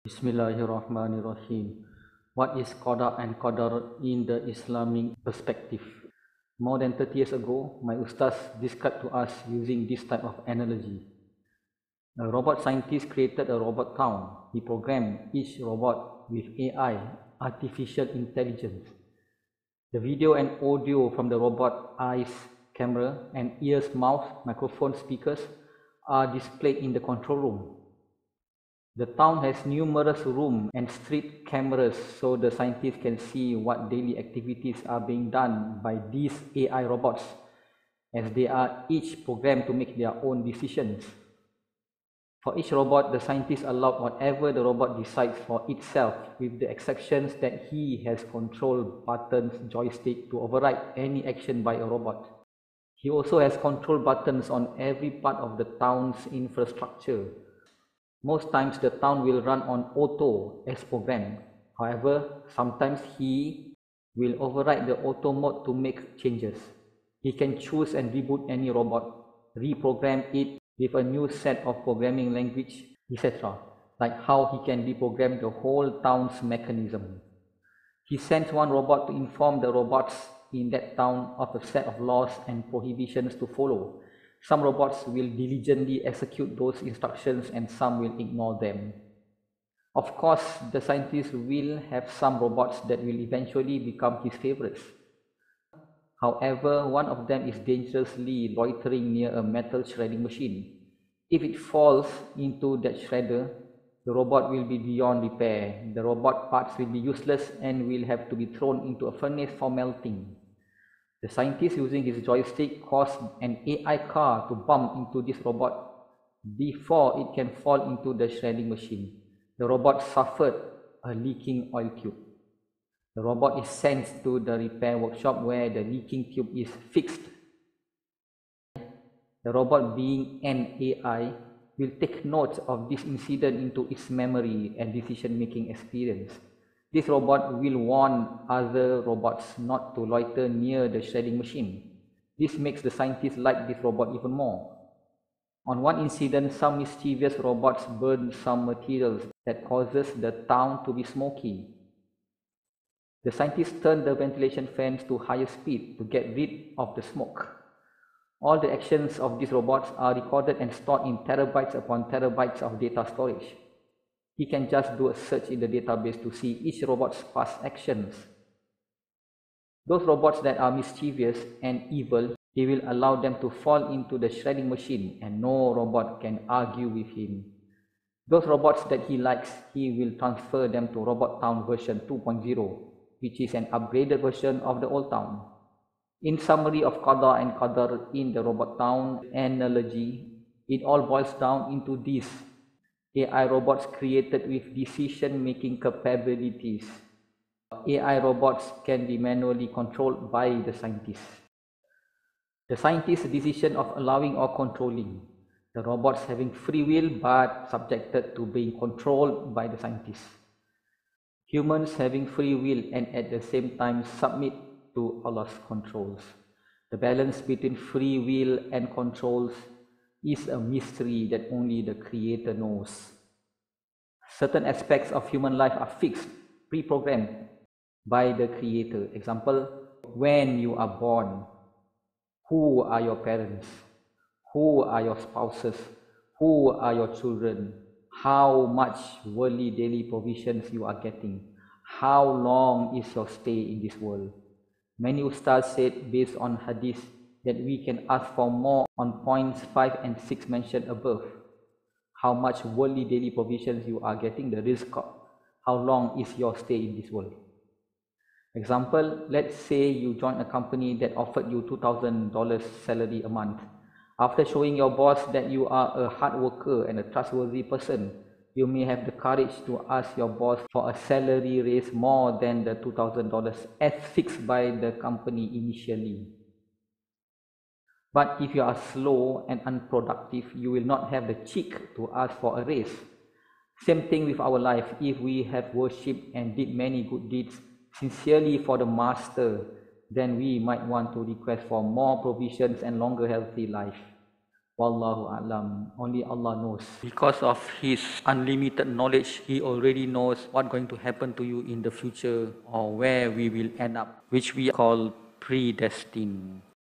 Bismillahirrahmanirrahim. What is Qada and Qadr in the Islamic perspective? More than 30 years ago, my ustaz described to us using this type of analogy. A robot scientist created a robot town. He programmed each robot with AI, artificial intelligence. The video and audio from the robot eyes, camera, and ears, mouth, microphone, speakers are displayed in the control room. The town has numerous rooms and street cameras so the scientists can see what daily activities are being done by these AI robots, as they are each programmed to make their own decisions. For each robot, the scientist allowed whatever the robot decides for itself, with the exceptions that he has control buttons, joystick to override any action by a robot. He also has control buttons on every part of the town's infrastructure. Most times the town will run on auto as programmed. However, sometimes he will override the auto mode to make changes. He can choose and reboot any robot, reprogram it with a new set of programming language, etc. Like how he can reprogram the whole town's mechanism. He sends one robot to inform the robots in that town of a set of laws and prohibitions to follow. Some robots will diligently execute those instructions and some will ignore them. Of course, the scientist will have some robots that will eventually become his favorites. However, one of them is dangerously loitering near a metal shredding machine. If it falls into that shredder, the robot will be beyond repair. The robot parts will be useless and will have to be thrown into a furnace for melting. The scientist, using his joystick, caused an AI car to bump into this robot before it can fall into the shredding machine. The robot suffered a leaking oil tube. The robot is sent to the repair workshop where the leaking tube is fixed. The robot, being an AI, will take note of this incident into its memory and decision-making experience. This robot will warn other robots not to loiter near the shredding machine. This makes the scientists like this robot even more. On one incident, some mischievous robots burned some materials that causes the town to be smoky. The scientists turned the ventilation fans to higher speed to get rid of the smoke. All the actions of these robots are recorded and stored in terabytes upon terabytes of data storage. He can just do a search in the database to see each robot's past actions. Those robots that are mischievous and evil, he will allow them to fall into the shredding machine and no robot can argue with him. Those robots that he likes, he will transfer them to Robot Town version 2.0, which is an upgraded version of the old town. In summary of Qada and Qadr in the Robot Town analogy, it all boils down into this: AI robots created with decision-making capabilities. AI robots can be manually controlled by the scientists. The scientist's decision of allowing or controlling. The robots having free will but subjected to being controlled by the scientists. Humans having free will and at the same time submit to Allah's controls. The balance between free will and controls is a mystery that only the Creator knows. Certain aspects of human life are fixed, pre-programmed by the Creator. Example, when you are born, who are your parents, who are your spouses, who are your children, how much worldly daily provisions you are getting, how long is your stay in this world. Many ustaz said, based on hadith, that we can ask for more on points 5 and 6 mentioned above. How much worldly daily provisions you are getting, the rizq, how long is your stay in this world. Example, let's say you join a company that offered you $2,000 salary a month. After showing your boss that you are a hard worker and a trustworthy person, you may have the courage to ask your boss for a salary raise more than the $2,000 as fixed by the company initially. But if you are slow and unproductive, you will not have the cheek to ask for a raise. Same thing with our life. If we have worshipped and did many good deeds sincerely for the Master, then we might want to request for more provisions and longer healthy life. Wallahu a'lam. Only Allah knows. Because of His unlimited knowledge, He already knows what's going to happen to you in the future or where we will end up, which we call predestined.